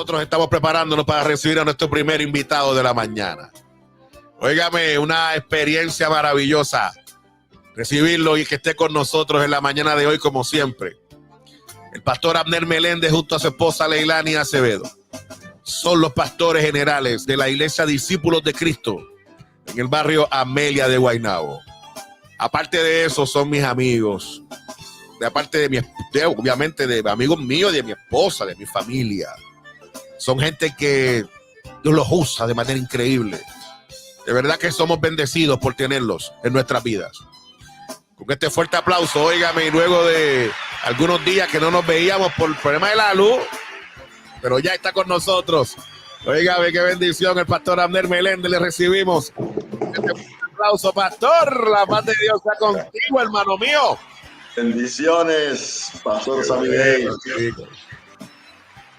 nosotros estamos preparándonos para recibir a nuestro primer invitado de la mañana. Óigame, una experiencia maravillosa recibirlo y que esté con nosotros en la mañana de hoy, como siempre. El pastor Abner Meléndez junto a su esposa Leilani Acevedo son los pastores generales de la iglesia Discípulos de Cristo en el barrio Amelia de Guaynabo. Aparte de eso, son mis amigos. Aparte obviamente de amigos míos, de mi esposa, de mi familia. Son gente que Dios los usa de manera increíble. De verdad que somos bendecidos por tenerlos en nuestras vidas. Con este fuerte aplauso, óigame, y luego de algunos días que no nos veíamos por el problema de la luz, pero ya está con nosotros. Óigame, qué bendición, el pastor Abner Meléndez, le recibimos. Este aplauso, pastor, la paz de Dios sea contigo, hermano mío. Bendiciones, pastor Samidei.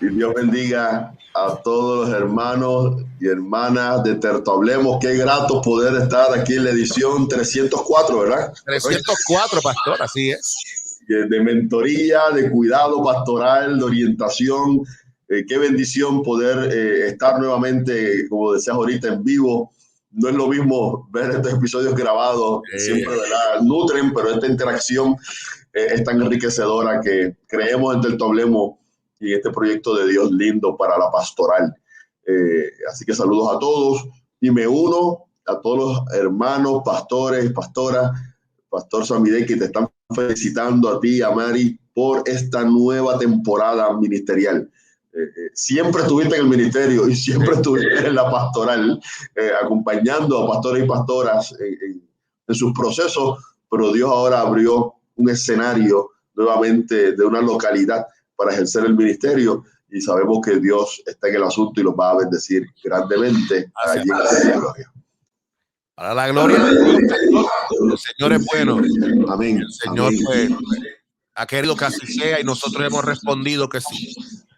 Y Dios bendiga a todos los hermanos y hermanas de Terto Hablemos. Qué grato poder estar aquí en la edición 304, ¿verdad? 304, pastor, así es. De mentoría, de cuidado pastoral, de orientación. Qué bendición poder estar nuevamente, como decías ahorita, en vivo. No es lo mismo ver estos episodios grabados, siempre, ¿verdad? Nutren, pero esta interacción es tan enriquecedora que creemos en Terto Hablemos y este proyecto de Dios lindo para la pastoral. Así que saludos a todos y me uno a todos los hermanos, pastores, pastoras, pastor Samidei, que te están felicitando a ti, a Mari, por esta nueva temporada ministerial. Siempre estuviste en el ministerio y siempre estuviste en la pastoral, acompañando a pastores y pastoras en sus procesos, pero Dios ahora abrió un escenario nuevamente de una localidad para ejercer el ministerio y sabemos que Dios está en el asunto y los va a bendecir grandemente allí en la gloria. Para la gloria de Dios, el Señor es bueno. Amén. El Señor pues, ha querido que así sea y nosotros hemos respondido que sí.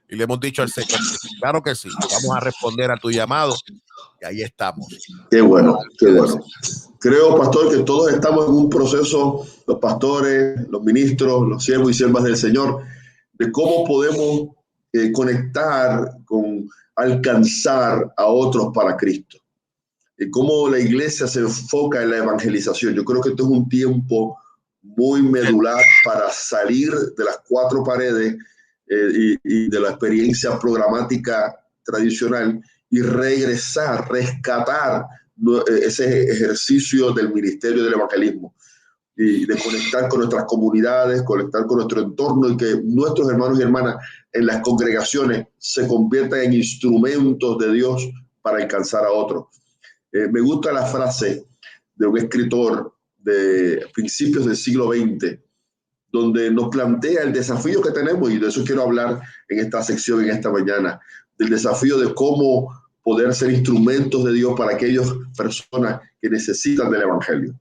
Y le hemos dicho al Señor, claro que sí, vamos a responder a tu llamado y ahí estamos. Qué bueno, qué bueno. Creo, pastor, que todos estamos en un proceso, los pastores, los ministros, los siervos y siervas del Señor, de cómo podemos conectar con alcanzar a otros para Cristo. Y cómo la iglesia se enfoca en la evangelización. Yo creo que esto es un tiempo muy medular para salir de las cuatro paredes y de la experiencia programática tradicional y regresar, rescatar ese ejercicio del ministerio del evangelismo y de conectar con nuestras comunidades, conectar con nuestro entorno y que nuestros hermanos y hermanas en las congregaciones se conviertan en instrumentos de Dios para alcanzar a otros. Me gusta la frase de un escritor de principios del siglo XX, donde nos plantea el desafío que tenemos, y de eso quiero hablar en esta sección, en esta mañana, del desafío de cómo poder ser instrumentos de Dios para aquellas personas que necesitan del evangelio.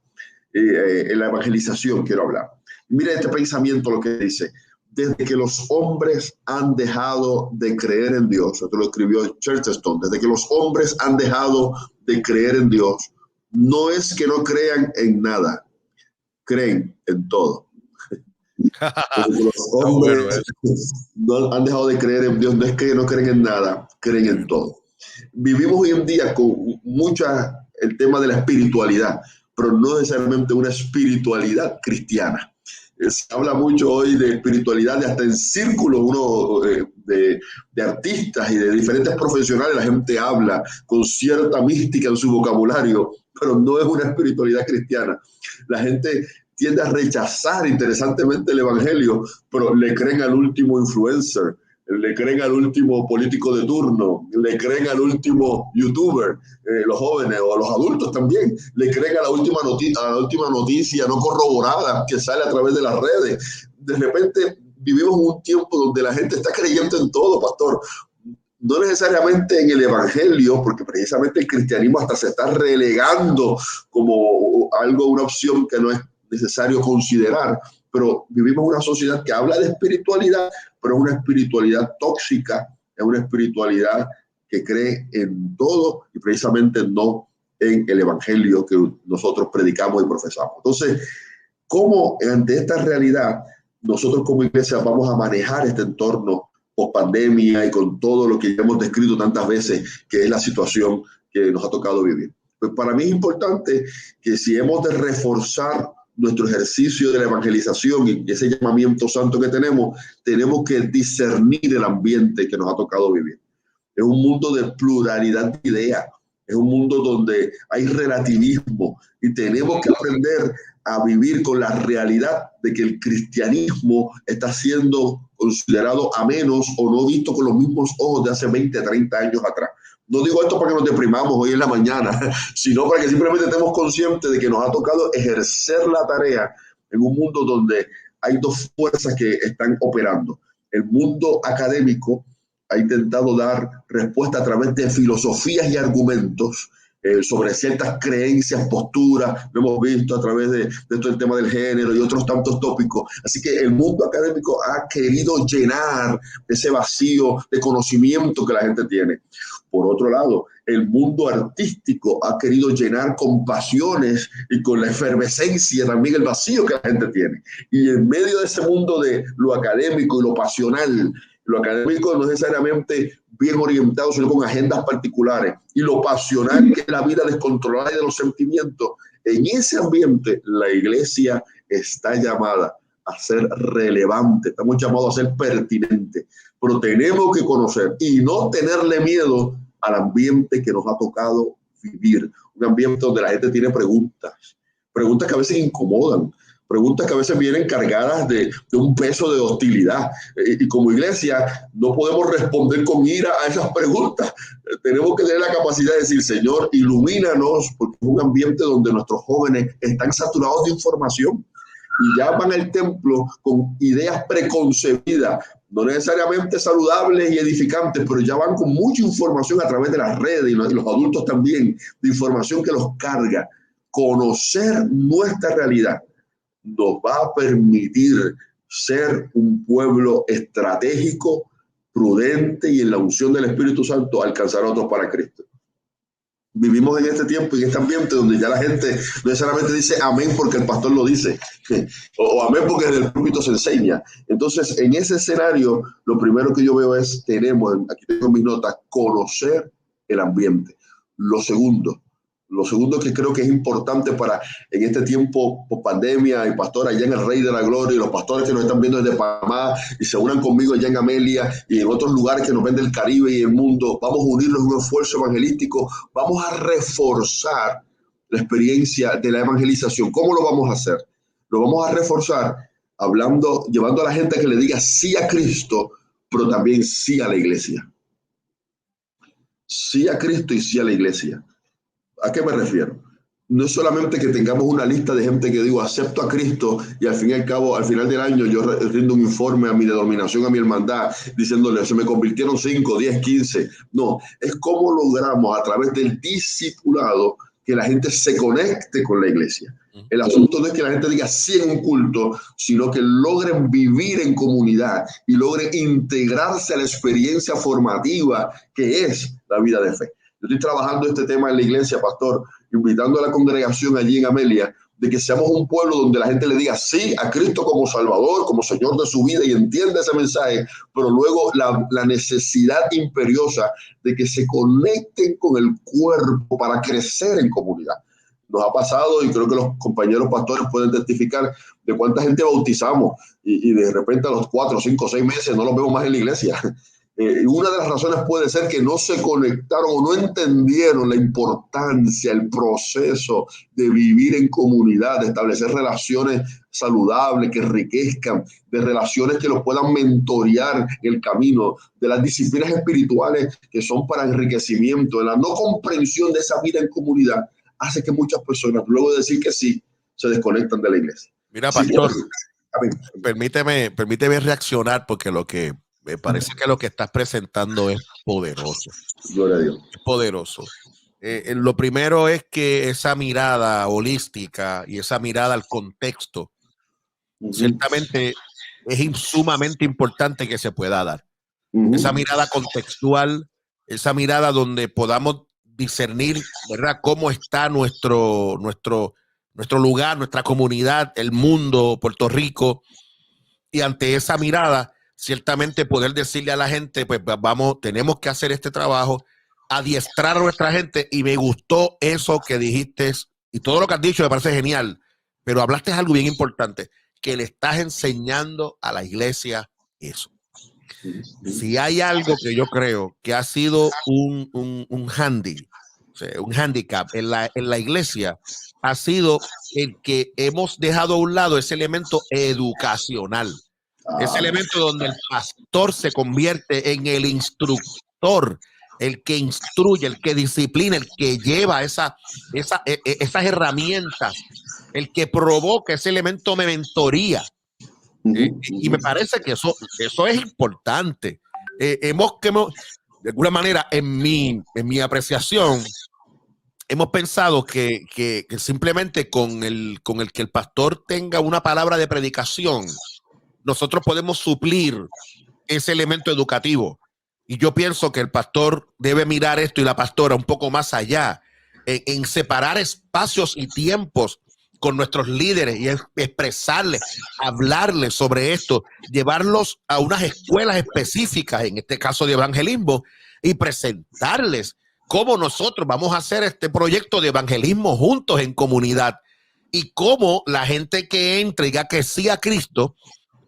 En la evangelización quiero hablar. Mira este pensamiento, lo que dice: desde que los hombres han dejado de creer en Dios, esto lo escribió Chesterton, desde que los hombres han dejado de creer en Dios, no es que no crean en nada, creen en todo. Desde que los hombres no han dejado de creer en Dios, no es que no creen en nada, creen en todo. Vivimos hoy en día con el tema de la espiritualidad, pero no necesariamente una espiritualidad cristiana. Se habla mucho hoy de espiritualidad, de hasta en círculos de artistas y de diferentes profesionales. La gente habla con cierta mística en su vocabulario, pero no es una espiritualidad cristiana. La gente tiende a rechazar interesantemente el evangelio, pero le creen al último influencer, le creen al último político de turno, le creen al último youtuber, los jóvenes o los adultos también, le creen a la última noticia no corroborada que sale a través de las redes. De repente vivimos un tiempo donde la gente está creyendo en todo, pastor. No necesariamente en el evangelio, porque precisamente el cristianismo hasta se está relegando como algo, una opción que no es necesario considerar, pero vivimos una sociedad que habla de espiritualidad, pero es una espiritualidad tóxica, es una espiritualidad que cree en todo y precisamente no en el evangelio que nosotros predicamos y profesamos. Entonces, ¿cómo ante esta realidad nosotros como iglesia vamos a manejar este entorno post-pandemia y con todo lo que ya hemos descrito tantas veces, que es la situación que nos ha tocado vivir. Pues para mí es importante que si hemos de reforzar nuestro ejercicio de la evangelización y ese llamamiento santo que tenemos que discernir el ambiente que nos ha tocado vivir. Es un mundo de pluralidad de ideas, es un mundo donde hay relativismo y tenemos que aprender a vivir con la realidad de que el cristianismo está siendo considerado a menos o no visto con los mismos ojos de hace 20, 30 años atrás. No digo esto para que nos deprimamos hoy en la mañana, sino para que simplemente estemos conscientes de que nos ha tocado ejercer la tarea en un mundo donde hay dos fuerzas que están operando. El mundo académico ha intentado dar respuesta a través de filosofías y argumentos sobre ciertas creencias, posturas, lo hemos visto a través de todo el tema del género y otros tantos tópicos. Así que el mundo académico ha querido llenar ese vacío de conocimiento que la gente tiene. Por otro lado, el mundo artístico ha querido llenar con pasiones y con la efervescencia también el vacío que la gente tiene. Y en medio de ese mundo de lo académico y lo pasional, lo académico no necesariamente bien orientado, sino con agendas particulares, y lo pasional, que es la vida descontrolada y de los sentimientos, en ese ambiente la iglesia está llamada a ser relevante, estamos llamados a ser pertinentes, pero tenemos que conocer y no tenerle miedo al ambiente que nos ha tocado vivir, un ambiente donde la gente tiene preguntas que a veces incomodan, preguntas que a veces vienen cargadas de un peso de hostilidad. Y como iglesia no podemos responder con ira a esas preguntas. Tenemos que tener la capacidad de decir, Señor, ilumínanos, porque es un ambiente donde nuestros jóvenes están saturados de información y ya van al templo con ideas preconcebidas, no necesariamente saludables y edificantes, pero ya van con mucha información a través de las redes y los adultos también, de información que los carga. Conocer nuestra realidad nos va a permitir ser un pueblo estratégico, prudente y en la unción del Espíritu Santo alcanzar a otros para Cristo. Vivimos en este tiempo y en este ambiente donde ya la gente no necesariamente dice amén porque el pastor lo dice o amén porque desde el púlpito se enseña. Entonces, en ese escenario, lo primero que yo veo es, aquí tengo mis notas, conocer el ambiente. Lo segundo que creo que es importante para en este tiempo por pandemia, y pastor allá en el Rey de la Gloria, y los pastores que nos están viendo desde Panamá y se unan conmigo allá en Amelia y en otros lugares que nos ven del Caribe y el mundo, vamos a unirnos en un esfuerzo evangelístico, vamos a reforzar la experiencia de la evangelización. ¿Cómo lo vamos a hacer? Lo vamos a reforzar llevando a la gente a que le diga sí a Cristo, pero también sí a la iglesia. Sí a Cristo y sí a la iglesia. ¿A qué me refiero? No es solamente que tengamos una lista de gente que digo acepto a Cristo y al fin y al cabo, al final del año yo rindo un informe a mi denominación, a mi hermandad, diciéndole, se me convirtieron 5, 10, 15. No, es cómo logramos a través del discipulado que la gente se conecte con la iglesia. El asunto no es que la gente diga sí en un culto, sino que logren vivir en comunidad y logren integrarse a la experiencia formativa que es la vida de fe. Yo estoy trabajando este tema en la iglesia, pastor, invitando a la congregación allí en Amelia, de que seamos un pueblo donde la gente le diga sí a Cristo como Salvador, como Señor de su vida y entienda ese mensaje, pero luego la necesidad imperiosa de que se conecten con el cuerpo para crecer en comunidad. Nos ha pasado, y creo que los compañeros pastores pueden testificar, de cuánta gente bautizamos y de repente a los 4, 5, 6 meses no los vemos más en la iglesia. Una de las razones puede ser que no se conectaron o no entendieron la importancia, el proceso de vivir en comunidad, de establecer relaciones saludables que enriquezcan, de relaciones que los puedan mentorear en el camino, de las disciplinas espirituales que son para enriquecimiento, de la no comprensión de esa vida en comunidad, hace que muchas personas, luego de decir que sí, se desconectan de la iglesia. Mira, pastor, permíteme reaccionar porque me parece que lo que estás presentando es poderoso. Gloria a Dios. Es poderoso. Lo primero es que esa mirada holística y esa mirada al contexto, ciertamente es sumamente importante que se pueda dar. Esa mirada contextual, esa mirada donde podamos discernir, ¿verdad?, cómo está nuestro lugar, nuestra comunidad, el mundo, Puerto Rico, y ante esa mirada ciertamente poder decirle a la gente, pues vamos, tenemos que hacer este trabajo, adiestrar a nuestra gente. Y me gustó eso que dijiste y todo lo que has dicho me parece genial, pero hablaste de algo bien importante, que le estás enseñando a la iglesia eso. Si hay algo que yo creo que ha sido un handicap en la iglesia, ha sido el que hemos dejado a un lado ese elemento educacional, ese elemento donde el pastor se convierte en el instructor, el que instruye, el que disciplina, el que lleva esas herramientas, el que provoca ese elemento de mentoría. Y me parece que eso es importante. De alguna manera, en mi apreciación, hemos pensado que simplemente con el que el pastor tenga una palabra de predicación, nosotros podemos suplir ese elemento educativo. Y yo pienso que el pastor debe mirar esto y la pastora un poco más allá, en separar espacios y tiempos con nuestros líderes y expresarles, hablarles sobre esto, llevarlos a unas escuelas específicas, en este caso de evangelismo, y presentarles cómo nosotros vamos a hacer este proyecto de evangelismo juntos en comunidad, y cómo la gente que entre y diga que sí a Cristo,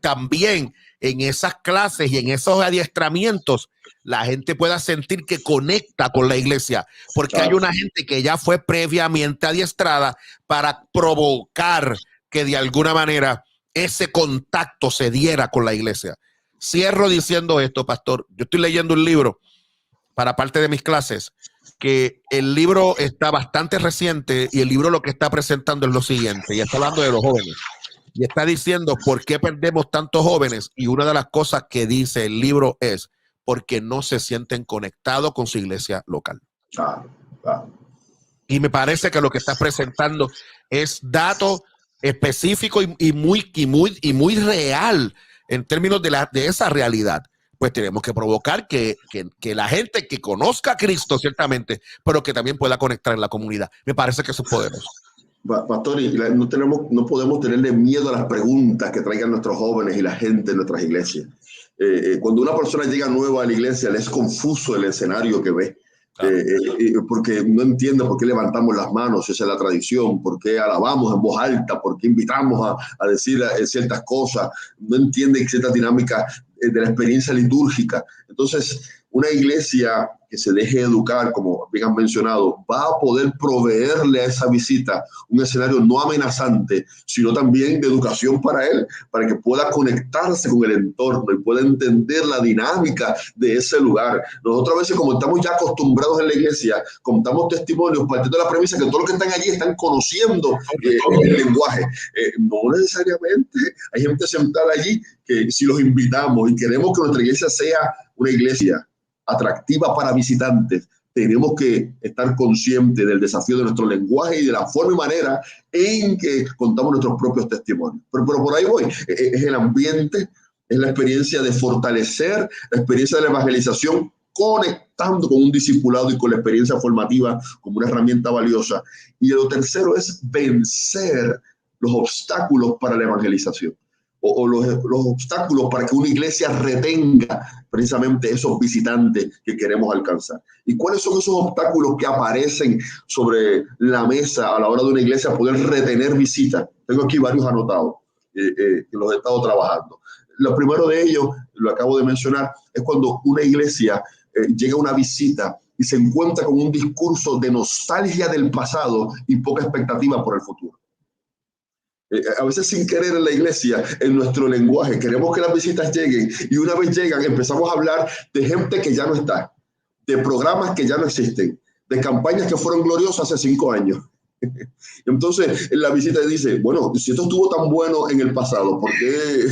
también en esas clases y en esos adiestramientos, la gente pueda sentir que conecta con la iglesia, porque hay una gente que ya fue previamente adiestrada para provocar que de alguna manera ese contacto se diera con la iglesia. Cierro diciendo esto, pastor. Yo estoy leyendo un libro para parte de mis clases, que el libro está bastante reciente, y el libro lo que está presentando es lo siguiente, y está hablando de los jóvenes. Y está diciendo por qué perdemos tantos jóvenes. Y una de las cosas que dice el libro es porque no se sienten conectados con su iglesia local. Y me parece que lo que está presentando es dato específico y muy real en términos de esa realidad. Pues tenemos que provocar que la gente que conozca a Cristo, ciertamente, pero que también pueda conectar en la comunidad. Me parece que eso es poderoso. Pastor, no podemos tenerle miedo a las preguntas que traigan nuestros jóvenes y la gente en nuestras iglesias. Cuando una persona llega nueva a la iglesia, le es confuso el escenario que ve. Porque no entiende por qué levantamos las manos, esa es la tradición, por qué alabamos en voz alta, por qué invitamos a decir ciertas cosas, no entiende ciertas dinámicas de la experiencia litúrgica. Entonces, una iglesia que se deje educar, como bien han mencionado, va a poder proveerle a esa visita un escenario no amenazante, sino también de educación para él, para que pueda conectarse con el entorno y pueda entender la dinámica de ese lugar. Nosotros a veces, como estamos ya acostumbrados en la iglesia, contamos testimonios partiendo de la premisa que todos los que están allí están conociendo el lenguaje. No necesariamente. Hay gente sentada allí que si los invitamos y queremos que nuestra iglesia sea una iglesia atractiva para visitantes, tenemos que estar conscientes del desafío de nuestro lenguaje y de la forma y manera en que contamos nuestros propios testimonios. Pero por ahí voy, es el ambiente, es la experiencia de fortalecer, la experiencia de la evangelización, conectando con un discipulado y con la experiencia formativa como una herramienta valiosa. Y lo tercero es vencer los obstáculos para la evangelización. O los obstáculos para que una iglesia retenga precisamente esos visitantes que queremos alcanzar. ¿Y cuáles son esos obstáculos que aparecen sobre la mesa a la hora de una iglesia poder retener visitas? Tengo aquí varios anotados que los he estado trabajando. Lo primero de ellos, lo acabo de mencionar, es cuando una iglesia llega a una visita y se encuentra con un discurso de nostalgia del pasado y poca expectativa por el futuro. A veces sin querer en la iglesia, en nuestro lenguaje, queremos que las visitas lleguen y una vez llegan empezamos a hablar de gente que ya no está, de programas que ya no existen, de campañas que fueron gloriosas hace 5 años. Entonces la visita dice, bueno, si esto estuvo tan bueno en el pasado, ¿por qué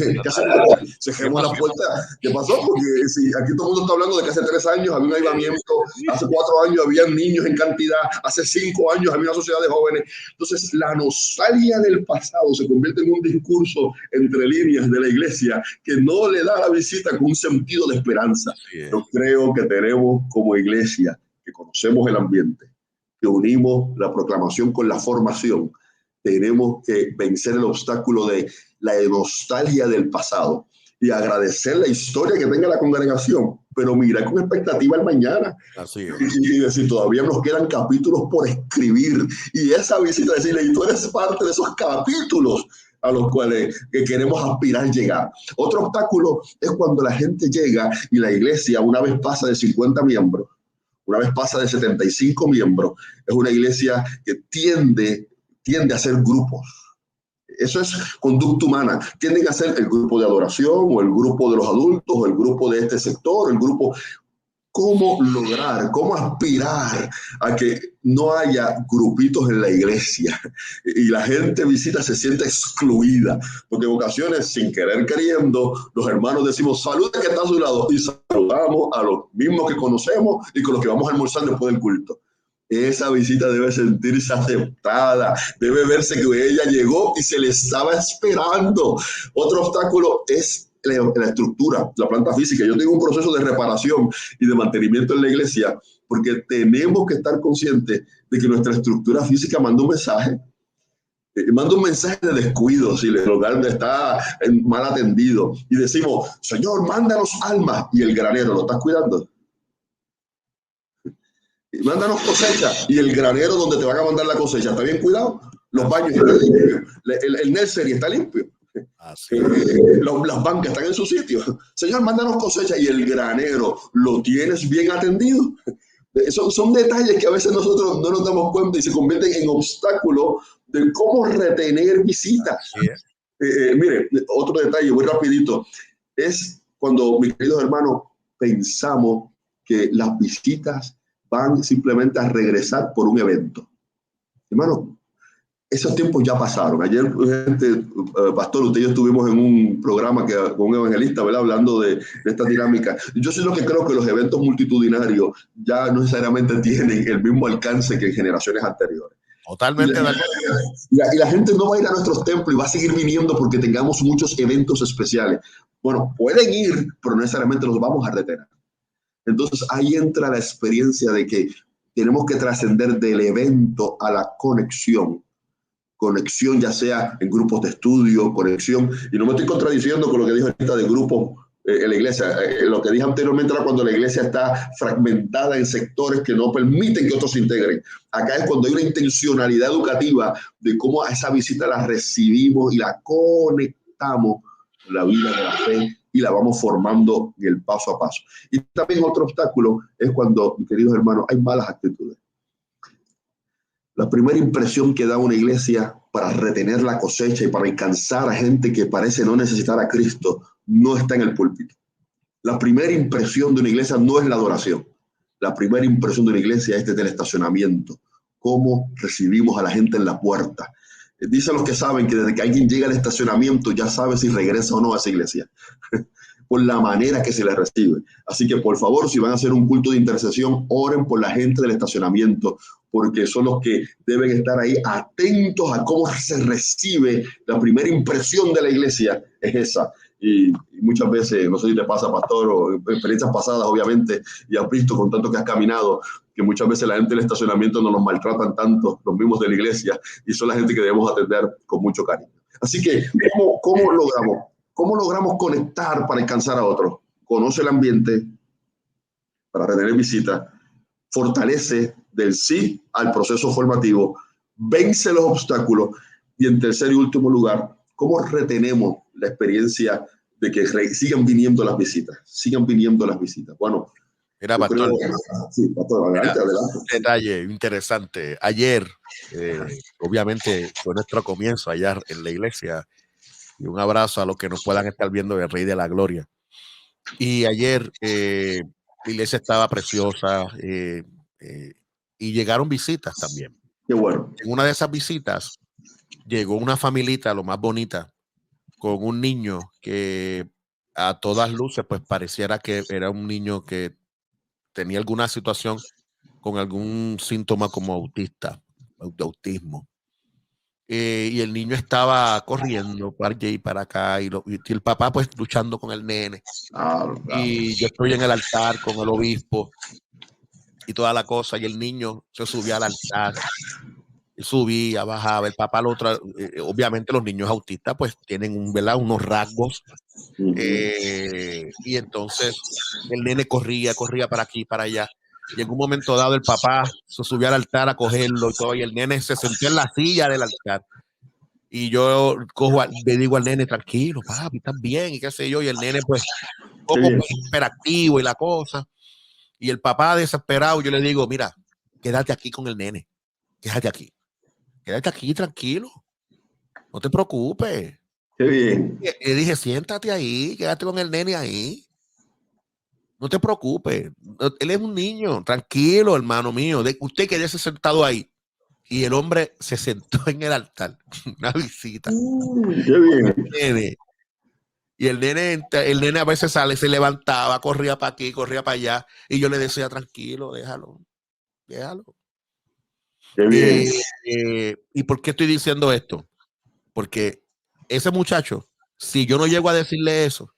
cerremos la puerta? ¿Qué pasó? Porque si aquí todo el mundo está hablando de que hace 3 años había un avivamiento, hace 4 años habían niños en cantidad, hace 5 años había una sociedad de jóvenes. Entonces la nostalgia del pasado se convierte en un discurso entre líneas de la iglesia que no le da a la visita con un sentido de esperanza. Yo creo que tenemos como iglesia, que conocemos el ambiente, que unimos la proclamación con la formación, tenemos que vencer el obstáculo de la nostalgia del pasado y agradecer la historia que tenga la congregación, pero mirar con expectativa al mañana. Así es. Y decir, todavía nos quedan capítulos por escribir. Y esa visita, decirle, y tú eres parte de esos capítulos a los cuales que queremos aspirar llegar. Otro obstáculo es cuando la gente llega y la iglesia, una vez pasa de 50 miembros, una vez pasa de 75 miembros, es una iglesia que tiende a ser grupos. Eso es conducta humana. Tienden a ser el grupo de adoración o el grupo de los adultos o el grupo de este sector, el grupo. ¿Cómo lograr, cómo aspirar a que no haya grupitos en la iglesia y la gente visita se siente excluida? Porque en ocasiones, sin querer queriendo, los hermanos decimos, saluda que está a su lado, y saludamos a los mismos que conocemos y con los que vamos a almorzar después del culto. Esa visita debe sentirse aceptada, debe verse que ella llegó y se le estaba esperando. Otro obstáculo es la estructura, la planta física. Yo tengo un proceso de reparación y de mantenimiento en la iglesia porque tenemos que estar conscientes de que nuestra estructura física manda un mensaje. Manda un mensaje de descuido si el hogar está mal atendido y decimos, Señor, mándanos almas, y el granero, ¿lo estás cuidando? Mándanos cosecha, y el granero donde te van a mandar la cosecha, ¿está bien cuidado? Los baños están limpios, el nursery está limpio. Las bancas están en su sitio. Señor, mándanos cosecha, y el granero, ¿lo tienes bien atendido? Son detalles que a veces nosotros no nos damos cuenta y se convierten en obstáculos de cómo retener visitas. Mire, otro detalle muy rapidito es cuando, mis queridos hermanos, pensamos que las visitas van simplemente a regresar por un evento. Hermano, esos tiempos ya pasaron. Ayer, pastor, usted y yo estuvimos en un programa con un evangelista, ¿verdad?, hablando de esta dinámica. Yo soy lo que creo que los eventos multitudinarios ya no necesariamente tienen el mismo alcance que en generaciones anteriores. Totalmente. Y la gente no va a ir a nuestros templos y va a seguir viniendo porque tengamos muchos eventos especiales. Bueno, pueden ir, pero no necesariamente los vamos a retener. Entonces ahí entra la experiencia de que tenemos que trascender del evento a la conexión ya sea en grupos de estudio, conexión, y no me estoy contradiciendo con lo que dijo ahorita de grupos en la iglesia. Lo que dije anteriormente era cuando la iglesia está fragmentada en sectores que no permiten que otros se integren. Acá es cuando hay una intencionalidad educativa de cómo a esa visita la recibimos y la conectamos con la vida de la fe y la vamos formando en el paso a paso. Y también otro obstáculo es cuando, mis queridos hermanos, hay malas actitudes. La primera impresión que da una iglesia para retener la cosecha y para alcanzar a gente que parece no necesitar a Cristo no está en el púlpito. La primera impresión de una iglesia no es la adoración. La primera impresión de una iglesia es desde el estacionamiento. Cómo recibimos a la gente en la puerta. Dicen los que saben que desde que alguien llega al estacionamiento ya sabe si regresa o no a esa iglesia. Por la manera que se les recibe. Así que, por favor, si van a hacer un culto de intercesión, oren por la gente del estacionamiento, porque son los que deben estar ahí atentos a cómo se recibe. La primera impresión de la iglesia es esa. Y muchas veces, no sé si te pasa, pastor, o experiencias pasadas, obviamente, y has visto con tanto que has caminado, que muchas veces la gente del estacionamiento no nos maltratan tanto, los mismos de la iglesia, y son la gente que debemos atender con mucho cariño. Así que, ¿cómo logramos? ¿Cómo logramos conectar para alcanzar a otros? Conoce el ambiente para retener visitas, fortalece del sí al proceso formativo, vence los obstáculos y, en tercer y último lugar, ¿cómo retenemos la experiencia de que sigan viniendo las visitas? Sigan viniendo las visitas. Bueno, mira, pastor, sí, pastor, adelante. Un detalle interesante. Ayer, obviamente, fue nuestro comienzo allá en la iglesia. Y un abrazo a los que nos puedan estar viendo del Rey de la Gloria. Y ayer la iglesia estaba preciosa y llegaron visitas también. Qué bueno. En una de esas visitas llegó una familita, lo más bonita, con un niño que a todas luces pues pareciera que era un niño que tenía alguna situación con algún síntoma como autismo. Y el niño estaba corriendo para allá y para acá y el papá pues luchando con el nene. Y yo estoy en el altar con el obispo y toda la cosa, y el niño se subió al altar Él subía, bajaba, el papá, obviamente los niños autistas pues tienen ¿verdad? Unos rasgos, y entonces el nene corría para aquí, para allá. Y en un momento dado el papá se subió al altar a cogerlo y todo, y el nene se sentó en la silla del altar. Y yo le digo al nene, tranquilo, papi, estás bien, y qué sé yo, y el nene pues un poco pues, hiperactivo y la cosa. Y el papá desesperado, yo le digo, mira, quédate aquí con el nene, quédate aquí tranquilo, no te preocupes. Qué bien. Le dije, siéntate ahí, quédate con el nene ahí, no te preocupes, él es un niño, tranquilo, hermano mío, usted quédese sentado ahí. Y el hombre se sentó en el altar, una visita. Qué bien. Y el nene a veces se levantaba, corría para aquí, corría para allá, y yo le decía, tranquilo, déjalo. Qué bien. ¿Y por qué estoy diciendo esto? Porque ese muchacho, si yo no llego a decirle eso,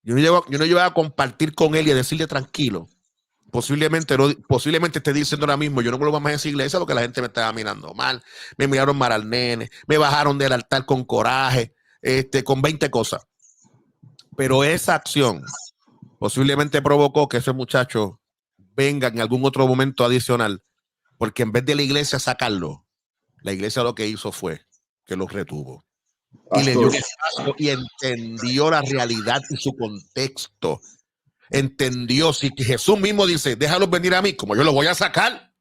yo no llego a compartir con él y a decirle tranquilo, posiblemente esté diciendo ahora mismo, yo no vuelvo más a decirle eso porque la gente me estaba mirando mal, me miraron mal al nene, me bajaron del altar con coraje, con 20 cosas. Pero esa acción posiblemente provocó que ese muchacho venga en algún otro momento adicional, porque en vez de la iglesia sacarlo, la iglesia lo que hizo fue que lo retuvo. Y le dio un espacio y entendió la realidad y su contexto. Entendió, si Jesús mismo dice, déjalos venir a mí, como yo los voy a sacar.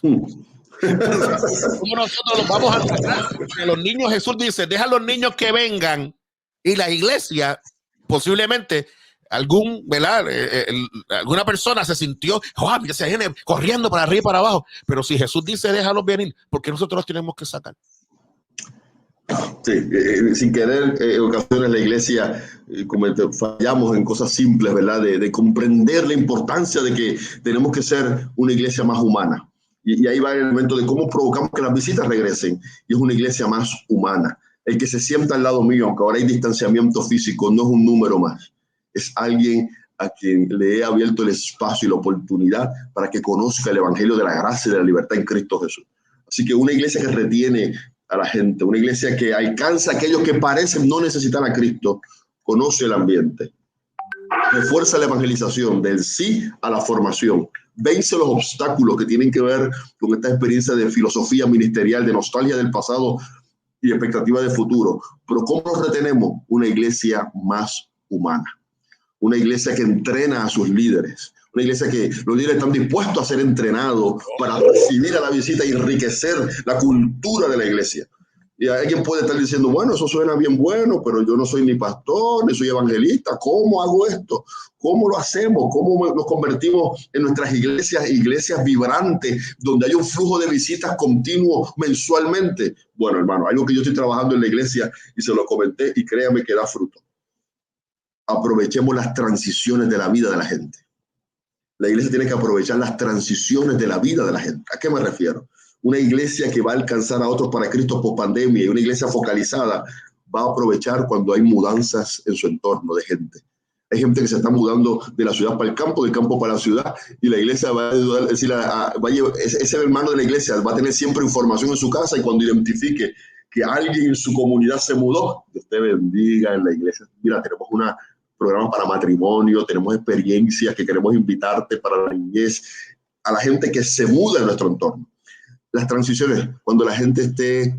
Como nosotros los vamos a sacar. Porque los niños, Jesús dice, deja a los niños que vengan. Y la iglesia, posiblemente, alguna persona se sintió, se viene corriendo para arriba y para abajo. Pero si Jesús dice, déjalos venir, ¿por qué nosotros los tenemos que sacar? Sí, sin querer, en ocasiones la iglesia fallamos en cosas simples, ¿verdad? De comprender la importancia de que tenemos que ser una iglesia más humana. Y ahí va el elemento de cómo provocamos que las visitas regresen. Y es una iglesia más humana. El que se sienta al lado mío, aunque ahora hay distanciamiento físico, no es un número más. Es alguien a quien le he abierto el espacio y la oportunidad para que conozca el evangelio de la gracia y de la libertad en Cristo Jesús. Así que una iglesia que retiene a la gente, una iglesia que alcanza a aquellos que parecen no necesitar a Cristo, conoce el ambiente, refuerza la evangelización del sí a la formación, vence los obstáculos que tienen que ver con esta experiencia de filosofía ministerial, de nostalgia del pasado y expectativa de futuro. Pero ¿cómo nos retenemos? Una iglesia más humana, una iglesia que entrena a sus líderes, una iglesia que los líderes están dispuestos a ser entrenados para recibir a la visita y enriquecer la cultura de la iglesia. Y alguien puede estar diciendo, bueno, eso suena bien bueno, pero yo no soy ni pastor, ni soy evangelista. ¿Cómo hago esto? ¿Cómo lo hacemos? ¿Cómo nos convertimos en nuestras iglesias vibrantes, donde hay un flujo de visitas continuo mensualmente? Bueno, hermano, algo que yo estoy trabajando en la iglesia y se lo comenté y créame que da fruto. Aprovechemos las transiciones de la vida de la gente. La iglesia tiene que aprovechar las transiciones de la vida de la gente. ¿A qué me refiero? Una iglesia que va a alcanzar a otros para Cristo post pandemia y una iglesia focalizada va a aprovechar cuando hay mudanzas en su entorno de gente. Hay gente que se está mudando de la ciudad para el campo, del campo para la ciudad, y la iglesia va a ayudar, es decir, ese hermano de la iglesia va a tener siempre información en su casa, y cuando identifique que alguien en su comunidad se mudó, Dios te bendiga en la iglesia. Mira, tenemos una programa para matrimonio, tenemos experiencias que queremos invitarte para la niñez, a la gente que se muda en nuestro entorno. Las transiciones, cuando la gente esté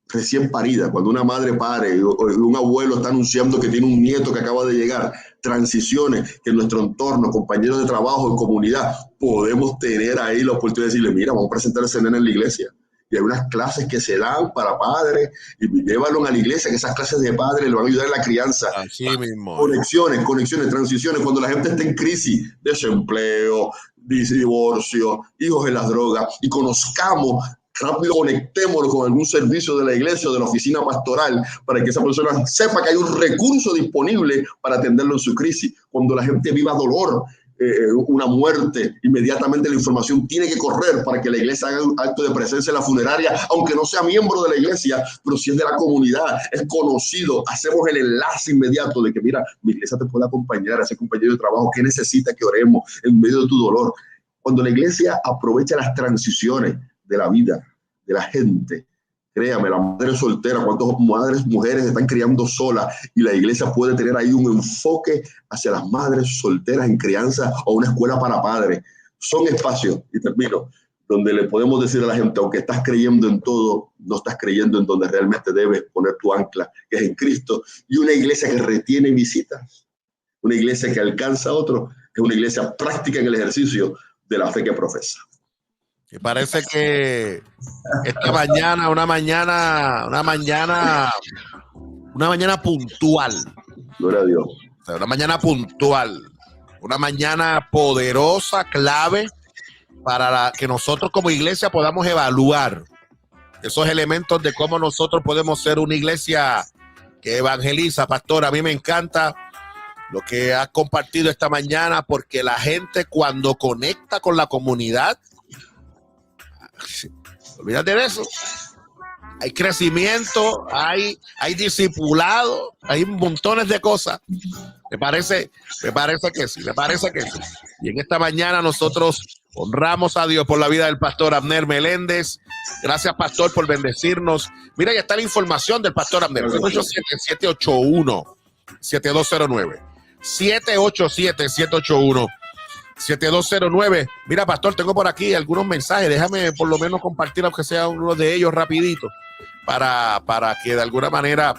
recién parida, cuando una madre pare o un abuelo está anunciando que tiene un nieto que acaba de llegar, transiciones que en nuestro entorno, compañeros de trabajo, en comunidad, podemos tener ahí la oportunidad de decirle, mira, vamos a presentar a ese nene en la iglesia. Y hay unas clases que se dan para padres, y llévalo a la iglesia, que esas clases de padres le van a ayudar en la crianza. Así mismo. Conexiones, transiciones, cuando la gente esté en crisis, desempleo, divorcio, hijos en las drogas, y conozcamos, rápido conectémonos con algún servicio de la iglesia o de la oficina pastoral para que esa persona sepa que hay un recurso disponible para atenderlo en su crisis. Cuando la gente viva dolor, una muerte, inmediatamente la información tiene que correr para que la iglesia haga un acto de presencia en la funeraria, aunque no sea miembro de la iglesia, pero si es de la comunidad, es conocido, hacemos el enlace inmediato de que mira, mi iglesia te puede acompañar, ese compañero de trabajo que necesita que oremos en medio de tu dolor. Cuando la iglesia aprovecha las transiciones de la vida, de la gente. Créame, las madres solteras, cuántas madres, mujeres están criando solas, y la iglesia puede tener ahí un enfoque hacia las madres solteras en crianza, o una escuela para padres. Son espacios, y termino, donde le podemos decir a la gente, aunque estás creyendo en todo, no estás creyendo en donde realmente debes poner tu ancla, que es en Cristo. Y una iglesia que retiene visitas, una iglesia que alcanza a otros, es una iglesia práctica en el ejercicio de la fe que profesa. Y parece que esta mañana, una mañana puntual. Gloria a Dios. O sea, una mañana puntual, una mañana poderosa, clave, para que nosotros como iglesia podamos evaluar esos elementos de cómo nosotros podemos ser una iglesia que evangeliza. Pastor, a mí me encanta lo que has compartido esta mañana, porque la gente cuando conecta con la comunidad, olvídate de eso, hay crecimiento, hay discipulado, hay montones de cosas. Me parece que sí. Y en esta mañana nosotros honramos a Dios por la vida del pastor Abner Meléndez. Gracias, pastor, por bendecirnos. Mira, ya está la información del pastor Abner. 787-781-7209. 787-781-7209. Mira, pastor, tengo por aquí algunos mensajes. Déjame por lo menos compartir, aunque sea uno de ellos rapidito, para que de alguna manera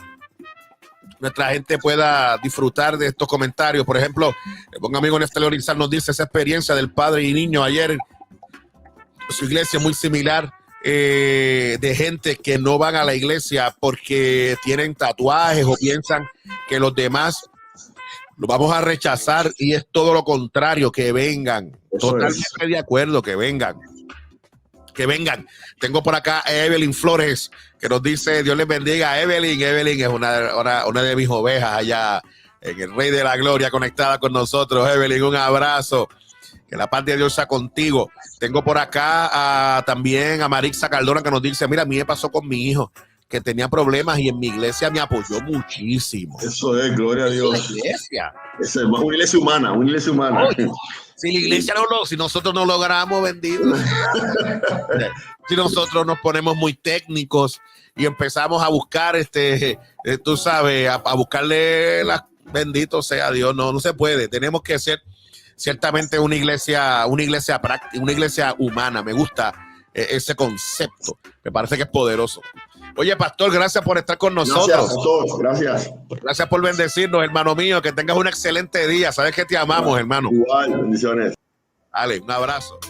nuestra gente pueda disfrutar de estos comentarios. Por ejemplo, un amigo Néstor Orizal nos dice esa experiencia del padre y niño ayer en su iglesia muy similar, de gente que no van a la iglesia porque tienen tatuajes o piensan que los demás lo vamos a rechazar, y es todo lo contrario, que vengan. Eso Totalmente es. de acuerdo, que vengan. Tengo por acá a Evelyn Flores, que nos dice, Dios les bendiga. Evelyn es una de mis ovejas allá en el Rey de la Gloria, conectada con nosotros. Evelyn, un abrazo. Que la paz de Dios sea contigo. Tengo por acá también a Marixa Cardona, que nos dice, mira, a mí me pasó con mi hijo, que tenía problemas y en mi iglesia me apoyó muchísimo. Eso es, gloria a Dios. La iglesia. Eso es una iglesia humana, una iglesia humana. Oye, si la iglesia si nosotros no logramos, bendito. Si nosotros nos ponemos muy técnicos y empezamos a buscar, tú sabes, a buscarle bendito sea Dios, no se puede. Tenemos que ser ciertamente una iglesia práctica, una iglesia humana. Me gusta ese concepto. Me parece que es poderoso. Oye, pastor, gracias por estar con nosotros. Gracias, pastor. Gracias. Gracias por bendecirnos, hermano mío. Que tengas un excelente día. Sabes que te amamos, hermano. Igual, bendiciones. Dale, un abrazo.